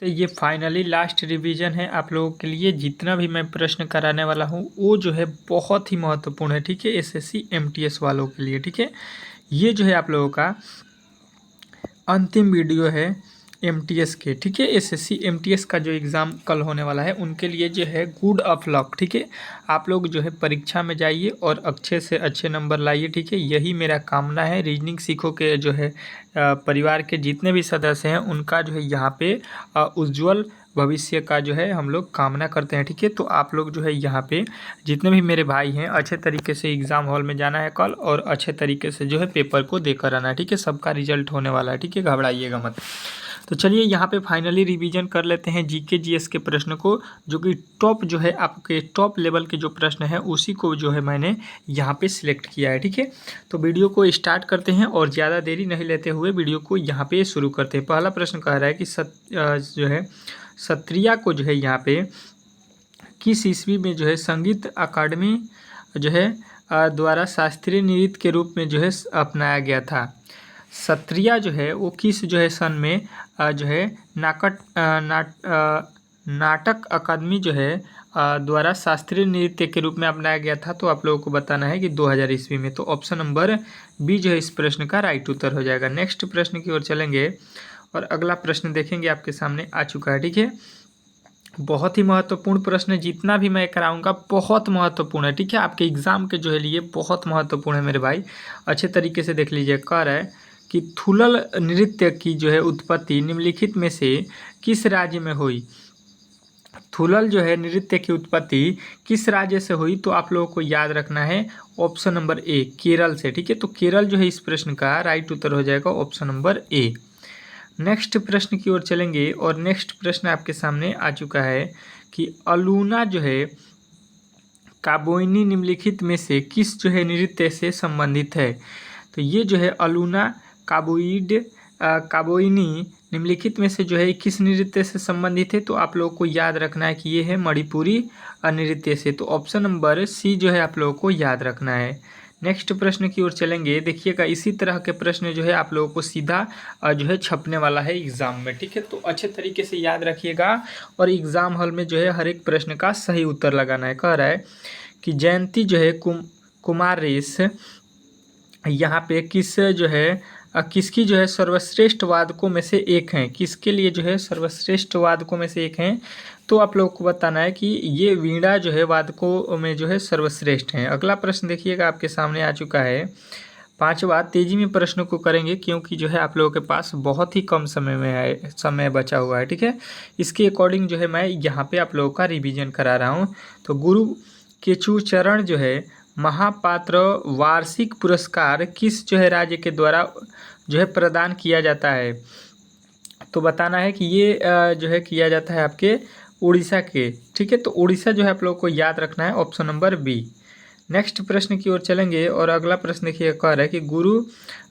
तो ये finally last revision है आप लोगों के लिए। जितना भी मैं प्रश्न कराने वाला हूँ वो जो है बहुत ही महत्वपूर्ण है, ठीक है, एसएससी एमटीएस वालों के लिए, ठीक है। ये जो है आप लोगों का अंतिम वीडियो है एमटीएस के, ठीक है। एसएससी एमटीएस का जो एग्ज़ाम कल होने वाला है उनके लिए जो है गुड ऑफ लक, ठीक है। आप लोग जो है परीक्षा में जाइए और अच्छे से अच्छे नंबर लाइए, ठीक है। यही मेरा कामना है। रीजनिंग सीखो के जो है परिवार के जितने भी सदस्य हैं उनका जो है यहाँ पे उज्जवल भविष्य का जो है हम लोग कामना करते हैं, ठीक है। तो आप लोग जो है यहाँ पे जितने भी मेरे भाई हैं अच्छे तरीके से एग्ज़ाम हॉल में जाना है कल और अच्छे तरीके से जो है पेपर को देकर आना है, ठीक है। सबका रिजल्ट होने वाला है, ठीक है, घबराइएगा मत। तो चलिए यहाँ पे फाइनली रिवीजन कर लेते हैं जीके जीएस के प्रश्न को, जो कि टॉप जो है आपके टॉप लेवल के जो प्रश्न है उसी को जो है मैंने यहाँ पे सिलेक्ट किया है, ठीक है। तो वीडियो को स्टार्ट करते हैं और ज़्यादा देरी नहीं लेते हुए वीडियो को यहाँ पे शुरू करते हैं। पहला प्रश्न कह रहा है कि जो है सत्रिया को जो है यहाँ पे किस ईस्वी में जो है संगीत अकादमी जो है द्वारा शास्त्रीय नृत्य के रूप में जो है अपनाया गया था। सत्रिया जो है वो किस जो है सन में जो है नाटक अकादमी जो है द्वारा शास्त्रीय नृत्य के रूप में अपनाया गया था। तो आप लोगों को बताना है कि 2000 ईस्वी में। तो ऑप्शन नंबर बी जो है इस प्रश्न का राइट उत्तर हो जाएगा। नेक्स्ट प्रश्न की ओर चलेंगे और अगला प्रश्न देखेंगे, आपके सामने आ चुका है, ठीक है। बहुत ही महत्वपूर्ण प्रश्न, जितना भी मैं कराऊंगा बहुत महत्वपूर्ण है, ठीक है। आपके एग्जाम के जो है लिए बहुत महत्वपूर्ण है मेरे भाई, अच्छे तरीके से देख लीजिए। कह रहा है कि थुलल नृत्य की जो है उत्पत्ति निम्नलिखित में से किस राज्य में हुई। थुलल जो है नृत्य की उत्पत्ति किस राज्य से हुई, तो आप लोगों को याद रखना है ऑप्शन नंबर ए, केरल से, ठीक है। तो केरल जो है इस प्रश्न का राइट उत्तर हो जाएगा ऑप्शन नंबर ए। नेक्स्ट प्रश्न की ओर चलेंगे और नेक्स्ट प्रश्न आपके सामने आ चुका है कि अलूना जो है काबोइनी निम्नलिखित में से किस जो है नृत्य से संबंधित है। तो ये जो है अलूना काबोइनी निम्नलिखित में से जो है किस नृत्य से संबंधित है। तो आप लोगों को याद रखना है कि ये है मणिपुरी नृत्य से। तो ऑप्शन नंबर सी जो है आप लोगों को याद रखना है। नेक्स्ट प्रश्न की ओर चलेंगे। देखिएगा इसी तरह के प्रश्न जो है आप लोगों को सीधा जो है छपने वाला है एग्जाम में, ठीक है। तो अच्छे तरीके से याद रखिएगा और एग्जाम हॉल में जो है हर एक प्रश्न का सही उत्तर लगाना है। कह रहा है कि जयंती जो है कुमार रेस यहाँ पे किस जो है किसकी जो है सर्वश्रेष्ठ वादकों में से एक हैं, किसके लिए जो है सर्वश्रेष्ठ वादकों में से एक हैं। तो आप लोगों को बताना है कि ये वीणा जो है वादकों में जो है सर्वश्रेष्ठ हैं। अगला प्रश्न देखिएगा आपके सामने आ चुका है। पांचवा, तेजी में प्रश्नों को करेंगे क्योंकि जो है आप लोगों के पास बहुत ही कम समय बचा हुआ है, ठीक है। इसके अकॉर्डिंग जो है मैं यहाँ पे आप लोगों का रिवीजन करा रहा हूँ। तो गुरु केशुचरण जो है महापात्र वार्षिक पुरस्कार किस जो है राज्य के द्वारा जो है प्रदान किया जाता है। तो बताना है कि ये जो है किया जाता है आपके उड़ीसा के, ठीक है। तो उड़ीसा जो है आप लोगों को याद रखना है ऑप्शन नंबर बी। नेक्स्ट प्रश्न की ओर चलेंगे और अगला प्रश्न देखिए, कह रहा है कि गुरु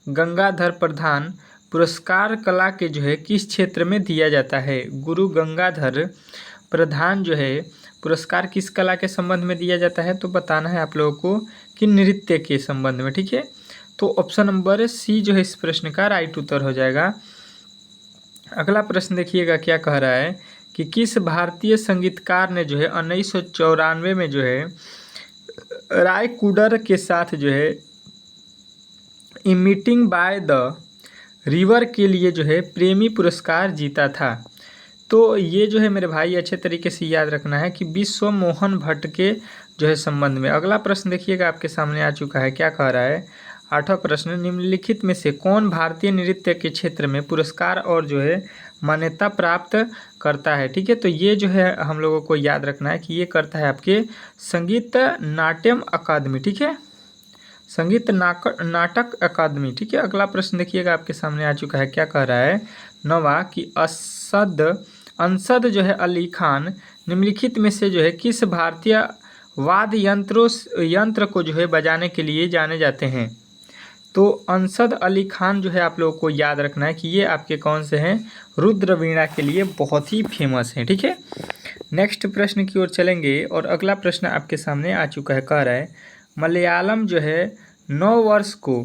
गंगाधर प्रधान पुरस्कार कला के जो है किस क्षेत्र में दिया जाता है। गुरु गंगाधर प्रधान जो है पुरस्कार किस कला के संबंध में दिया जाता है। तो बताना है आप लोगों को कि नृत्य के संबंध में, ठीक है। तो ऑप्शन नंबर सी जो है इस प्रश्न का राइट उत्तर हो जाएगा। अगला प्रश्न देखिएगा क्या कह रहा है कि किस भारतीय संगीतकार ने जो है 1994 में जो है राय कुडर के साथ जो है इमिटिंग बाय द रिवर के लिए जो है प्रेमी पुरस्कार जीता था। तो ये जो है मेरे भाई अच्छे तरीके से याद रखना है कि विश्व मोहन भट्ट के जो है संबंध में। अगला प्रश्न देखिएगा आपके सामने आ चुका है, क्या कह रहा है। आठवां प्रश्न, निम्नलिखित में से कौन भारतीय नृत्य के क्षेत्र में पुरस्कार और जो है मान्यता प्राप्त करता है, ठीक है। तो ये जो है हम लोगों को याद रखना है कि ये करता है आपके संगीत नाट्यम अकादमी, ठीक है, संगीत नाटक अकादमी, ठीक है। अगला प्रश्न देखिएगा आपके सामने आ चुका है, क्या कह रहा है। नवा कि अंसद जो है अली खान निम्नलिखित में से जो है किस भारतीय वाद्य यंत्र को जो है बजाने के लिए जाने जाते हैं। तो अंसद अली खान जो है आप लोगों को याद रखना है कि ये आपके कौन से हैं, रुद्र वीणा के लिए बहुत ही फेमस हैं, ठीक है। नेक्स्ट प्रश्न की ओर चलेंगे और अगला प्रश्न आपके सामने आ चुका है, कह रहा है मलयालम जो है नव वर्ष को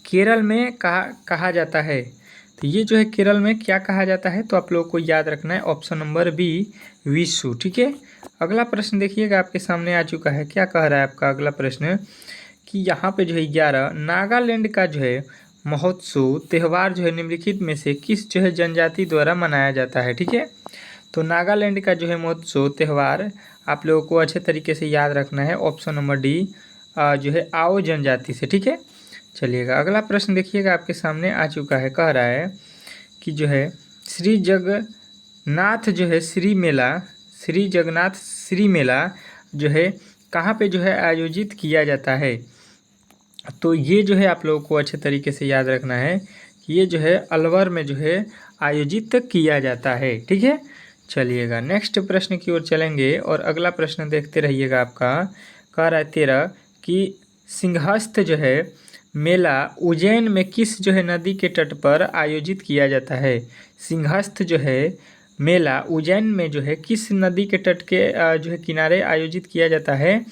केरल में कहा जाता है। तो ये जो है केरल में क्या कहा जाता है, तो आप लोगों को याद रखना है ऑप्शन नंबर बी विशु। ठीक है, अगला प्रश्न देखिएगा आपके सामने आ चुका है। क्या कह रहा है आपका अगला प्रश्न कि यहाँ पे जो है 11 नागालैंड का जो है महोत्सव त्यौहार जो है निम्नलिखित में से किस जो है जनजाति द्वारा मनाया जाता है। ठीक है, तो नागालैंड का जो है महोत्सव त्यौहार आप लोगों को अच्छे तरीके से याद रखना है ऑप्शन नंबर डी जो है आओ जनजाति से। ठीक है, चलिएगा अगला प्रश्न देखिएगा आपके सामने आ चुका है। कह रहा है कि जो है श्री जगन्नाथ जो है श्री जगन्नाथ श्री मेला जो है कहाँ पे जो है आयोजित किया जाता है। तो ये जो है आप लोगों को अच्छे तरीके से याद रखना है कि ये जो है अलवर में जो है आयोजित किया जाता है। ठीक है, चलिएगा नेक्स्ट प्रश्न की ओर चलेंगे और अगला प्रश्न देखते रहिएगा आपका। कह रहा है 13 कि सिंहस्थ जो है मेला उज्जैन में किस जो है नदी के तट पर आयोजित किया जाता है। सिंहस्थ जो है मेला उज्जैन में जो है किस नदी के तट के जो है किनारे आयोजित किया जाता है।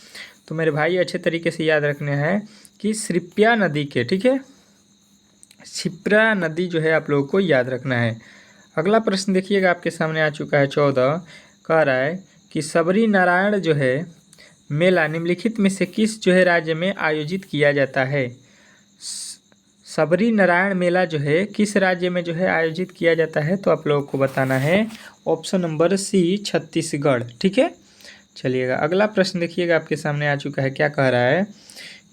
तो मेरे भाई अच्छे तरीके से याद रखने हैं कि श्रिप्या नदी के। ठीक है, क्षिप्रा नदी जो है आप लोगों को याद रखना है। अगला प्रश्न देखिएगा आपके सामने आ चुका है 14। कह रहा है कि सबरी नारायण जो है मेला निम्नलिखित में से किस जो है राज्य में आयोजित किया जाता है। सबरी नारायण मेला जो है किस राज्य में जो है आयोजित किया जाता है, तो आप लोगों को बताना है ऑप्शन नंबर सी छत्तीसगढ़। ठीक है, चलिएगा अगला प्रश्न देखिएगा आपके सामने आ चुका है। क्या कह रहा है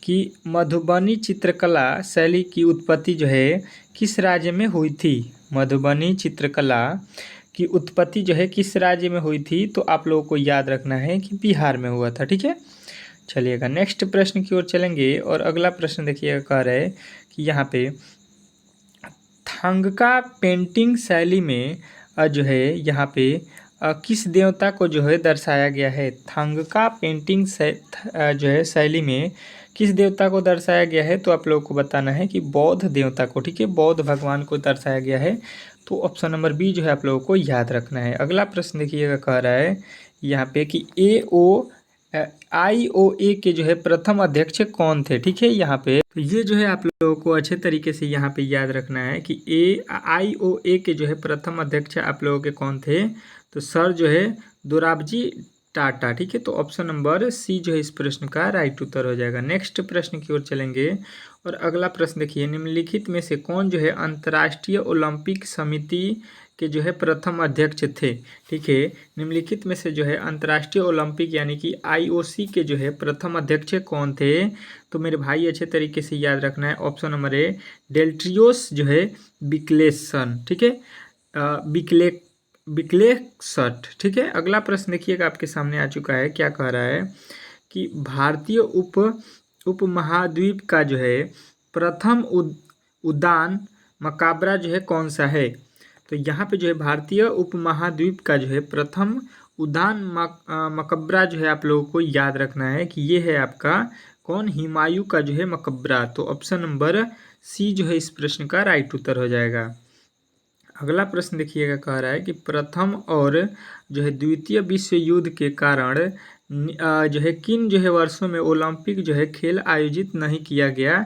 कि मधुबनी चित्रकला शैली की उत्पत्ति जो है किस राज्य में हुई थी। मधुबनी चित्रकला की उत्पत्ति जो है किस राज्य में हुई थी, तो आप लोगों को याद रखना है कि बिहार में हुआ था। ठीक है, चलिएगा नेक्स्ट प्रश्न की ओर चलेंगे और अगला प्रश्न देखिएगा। कह रहे हैं कि यहाँ पे थांगका पेंटिंग शैली में जो है यहाँ पे किस देवता को जो है दर्शाया गया है। थांगका पेंटिंग जो है शैली में किस देवता को दर्शाया गया है, तो आप लोगों को बताना है कि बौद्ध देवता को। ठीक है, बौद्ध भगवान को दर्शाया गया है। तो ऑप्शन नंबर बी जो है आप लोगों को याद रखना है। अगला प्रश्न देखिएगा। कह रहा है यहाँ पे कि IOA के जो है प्रथम अध्यक्ष कौन थे। ठीक है, यहाँ पे तो ये जो है आप लोगों को अच्छे तरीके से यहाँ पे याद रखना है कि IOA के जो है प्रथम अध्यक्ष आप लोगों के कौन थे, तो सर जो है दोराबजी टाटा। ठीक है, तो ऑप्शन नंबर सी जो है इस प्रश्न का राइट उत्तर हो जाएगा। नेक्स्ट प्रश्न की ओर चलेंगे और अगला प्रश्न देखिए। निम्नलिखित में से कौन जो है अंतर्राष्ट्रीय ओलंपिक समिति के जो है प्रथम अध्यक्ष थे। ठीक है, निम्नलिखित में से जो है अंतर्राष्ट्रीय ओलंपिक यानी कि IOC के जो है प्रथम अध्यक्ष कौन थे, तो मेरे भाई अच्छे तरीके से याद रखना है ऑप्शन नंबर ए डेल्ट्रियोस जो है बिक्लेसन। ठीक है, बिक्लेसट। ठीक है, अगला प्रश्न देखिएगा आपके सामने आ चुका है। क्या कह रहा है कि भारतीय उपमहाद्वीप का जो है प्रथम उद्यान मकाबरा जो है कौन सा है। तो यहाँ पे जो है भारतीय उपमहाद्वीप का जो है प्रथम उद्यान मकबरा जो है आप लोगों को याद रखना है कि ये है आपका कौन, हुमायूं का जो है मकबरा। तो ऑप्शन नंबर सी जो है इस प्रश्न का राइट उत्तर हो जाएगा। अगला प्रश्न देखिएगा। कह रहा है कि प्रथम और जो है द्वितीय विश्व युद्ध के कारण जो है किन जो है वर्षों में ओलंपिक जो है खेल आयोजित नहीं किया गया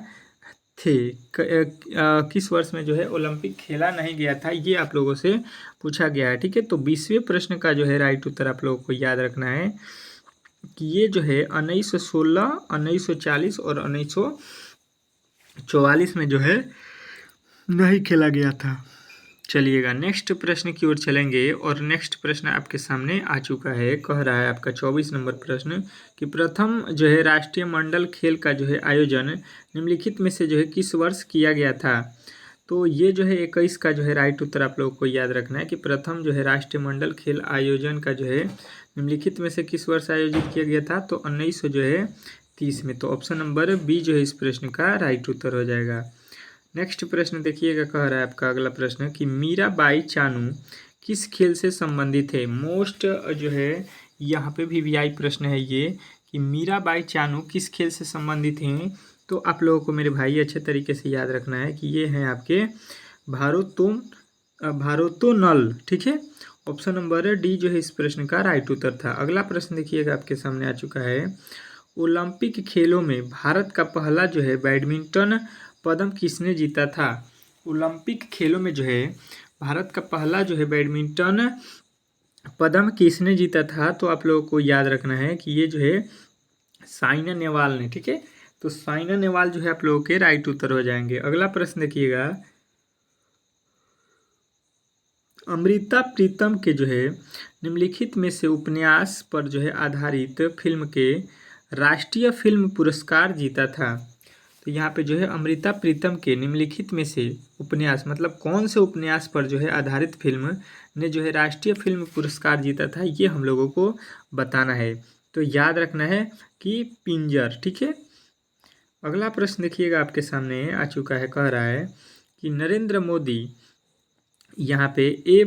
थे। किस वर्ष में जो है ओलंपिक खेला नहीं गया था, ये आप लोगों से पूछा गया है। ठीक है, तो 20वें प्रश्न का जो है राइट उत्तर आप लोगों को याद रखना है कि ये जो है 1916, 1940 और 1944 में जो है नहीं खेला गया था। चलिएगा नेक्स्ट प्रश्न की ओर चलेंगे और नेक्स्ट प्रश्न आपके सामने आ चुका है। कह रहा है आपका 24 नंबर प्रश्न कि प्रथम जो है राष्ट्रीय मंडल खेल का जो है आयोजन निम्नलिखित में से जो है किस वर्ष किया गया था। तो ये जो है 21 का जो है राइट उत्तर आप लोगों को याद रखना है कि प्रथम जो है राष्ट्रीय मंडल खेल आयोजन का जो है निम्नलिखित में से किस वर्ष आयोजित किया गया था, तो 1930 में। तो ऑप्शन नंबर बी जो है इस प्रश्न का राइट उत्तर हो जाएगा। नेक्स्ट प्रश्न देखिएगा। कह रहा है आपका अगला प्रश्न कि मीराबाई चानू किस खेल से संबंधित है। मोस्ट जो है यहाँ पे भी VI प्रश्न है ये कि मीराबाई चानू किस खेल से संबंधित हैं। तो आप लोगों को मेरे भाई अच्छे तरीके से याद रखना है कि ये हैं आपके भारोत्तोलन। ठीक है, ऑप्शन नंबर डी जो है इस प्रश्न का राइट उत्तर था। अगला प्रश्न देखिएगा आपके सामने आ चुका है। ओलंपिक खेलों में भारत का पहला जो है बैडमिंटन पदक किसने जीता था। ओलंपिक खेलों में जो है भारत का पहला जो है बैडमिंटन पदक किसने जीता था? तो आप लोगों को याद रखना है कि ये जो है साइना नेहवाल ने, ठीक है। तो साइना नेहवाल जो है आप लोगों के राइट उत्तर हो जाएंगे। अगला प्रश्न देखिएगा, अमृता प्रीतम के जो है निम्नलिखित में से उपन्यास पर जो है आधारित फिल्म के राष्ट्रीय फिल्म पुरस्कार जीता था? तो यहाँ पे जो है अमृता प्रीतम के निम्नलिखित में से उपन्यास मतलब कौन से उपन्यास पर जो है आधारित फिल्म ने जो है राष्ट्रीय फिल्म पुरस्कार जीता था, ये हम लोगों को बताना है। तो याद रखना है कि पिंजर, ठीक है। अगला प्रश्न देखिएगा आपके सामने आ चुका है, कह रहा है कि नरेंद्र मोदी यहाँ पे ए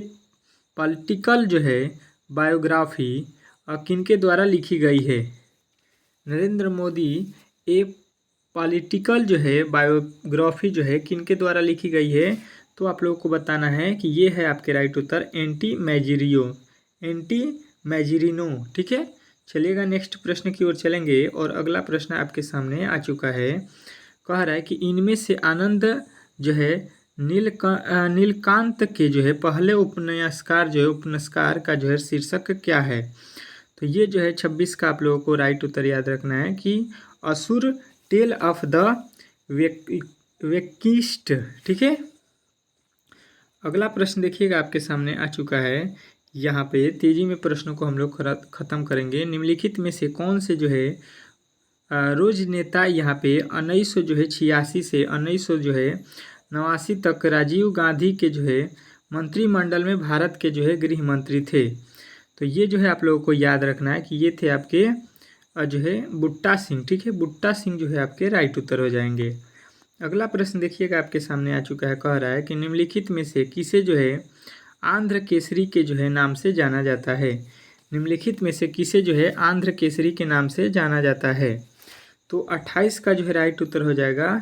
पॉलिटिकल जो है बायोग्राफी किनके द्वारा लिखी गई है? नरेंद्र मोदी ए पॉलिटिकल जो है बायोग्राफी जो है किनके द्वारा लिखी गई है? तो आप लोगों को बताना है कि ये है आपके राइट उत्तर एंटी मैजिरिनो, ठीक है। चलिएगा नेक्स्ट प्रश्न की ओर चलेंगे और अगला प्रश्न आपके सामने आ चुका है, कह रहा है कि इनमें से आनंद जो है नीलकांत के जो है पहले उपन्यासकार का जो है शीर्षक क्या है? तो ये जो है 26 का आप लोगों को राइट उत्तर याद रखना है कि असुर टेल ऑफ द वेकिस्ट, ठीक है। अगला प्रश्न देखिएगा आपके सामने आ चुका है, यहाँ पे तेजी में प्रश्नों को हम लोग खत्म करेंगे। निम्नलिखित में से कौन से जो है राजनेता यहाँ पे 1986 से 1989 तक राजीव गांधी के जो है मंत्रिमंडल में भारत के जो है गृह मंत्री थे? तो ये जो है आप लोगों को याद रखना है कि ये थे आपके जो है बुट्टा सिंह, ठीक है। बुट्टा सिंह जो है आपके राइट उत्तर हो जाएंगे। अगला प्रश्न देखिएगा आपके सामने आ चुका है, कह रहा है कि निम्नलिखित में से किसे जो है आंध्र केसरी के जो है नाम से जाना जाता है? निम्नलिखित में से किसे जो है आंध्र केसरी के नाम से जाना जाता है? तो 28 का जो है राइट उत्तर हो जाएगा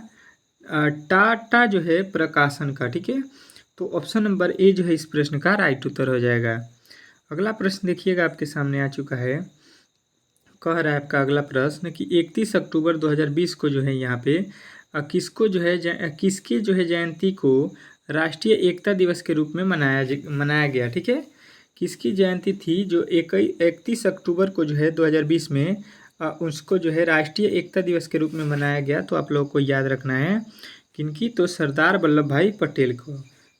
टाटा जो है प्रकाशन का, ठीक है। तो ऑप्शन नंबर ए जो है इस प्रश्न का राइट उत्तर हो जाएगा। अगला प्रश्न देखिएगा आपके सामने आ चुका है, कह रहा है आपका अगला प्रश्न कि 31 अक्टूबर 2020 को जो है यहाँ पे किसके जो है जयंती को राष्ट्रीय एकता दिवस के रूप में मनाया गया, ठीक है। किसकी जयंती थी जो 31 अक्टूबर को जो है 2020 में उसको जो है राष्ट्रीय एकता दिवस के रूप में मनाया गया? तो आप लोगों को याद रखना है किनकी? तो सरदार वल्लभ भाई पटेल को,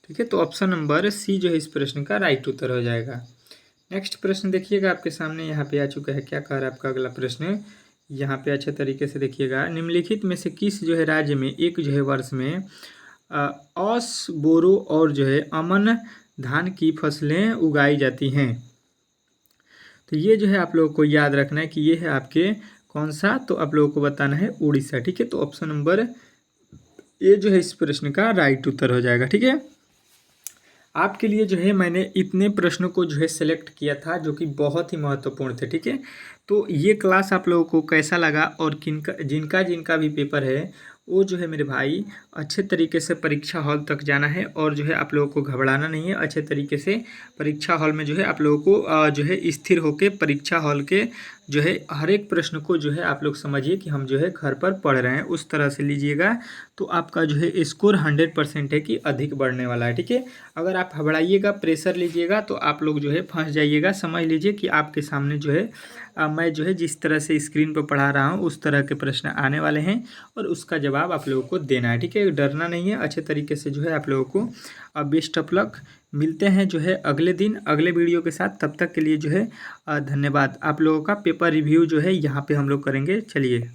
ठीक है। तो ऑप्शन नंबर सी जो है इस प्रश्न का राइट उत्तर हो जाएगा। नेक्स्ट प्रश्न देखिएगा आपके सामने यहाँ पे आ चुका है, क्या कह रहा है आपका अगला प्रश्न, यहाँ पे अच्छे तरीके से देखिएगा। निम्नलिखित में से किस जो है राज्य में एक जो है वर्ष में औस, बोरो और जो है अमन धान की फसलें उगाई जाती हैं? तो ये जो है आप लोगों को याद रखना है कि ये है आपके कौन सा? तो आप लोगों को बताना है उड़ीसा, ठीक है। तो ऑप्शन नंबर ए जो है इस प्रश्न का राइट उत्तर हो जाएगा, ठीक है। आपके लिए जो है मैंने इतने प्रश्नों को जो है सेलेक्ट किया था जो कि बहुत ही महत्वपूर्ण थे, ठीक है। तो ये क्लास आप लोगों को कैसा लगा और जिनका भी पेपर है वो जो है मेरे भाई अच्छे तरीके से परीक्षा हॉल तक जाना है और जो है आप लोगों को घबराना नहीं है। अच्छे तरीके से परीक्षा हॉल में जो है आप लोगों को जो है स्थिर होकर परीक्षा हॉल के जो है हर एक प्रश्न को जो है आप लोग समझिए कि हम जो है घर पर पढ़ रहे हैं, उस तरह से लीजिएगा तो आपका जो है स्कोर 100% है कि अधिक बढ़ने वाला है, ठीक है। अगर आप घबराइएगा, प्रेशर लीजिएगा तो आप लोग जो है फंस जाइएगा। समझ लीजिए कि आपके सामने जो है मैं जो है जिस तरह से स्क्रीन पर पढ़ा रहा हूँ उस तरह के प्रश्न आने वाले हैं और उसका जवाब आप लोगों को देना है, ठीक है। डरना नहीं है, अच्छे तरीके से जो है आप लोगों को बेस्ट ऑफ लक। मिलते हैं जो है अगले दिन अगले वीडियो के साथ, तब तक के लिए जो है धन्यवाद। आप लोगों का पेपर रिव्यू जो है यहाँ पे हम लोग करेंगे। चलिए।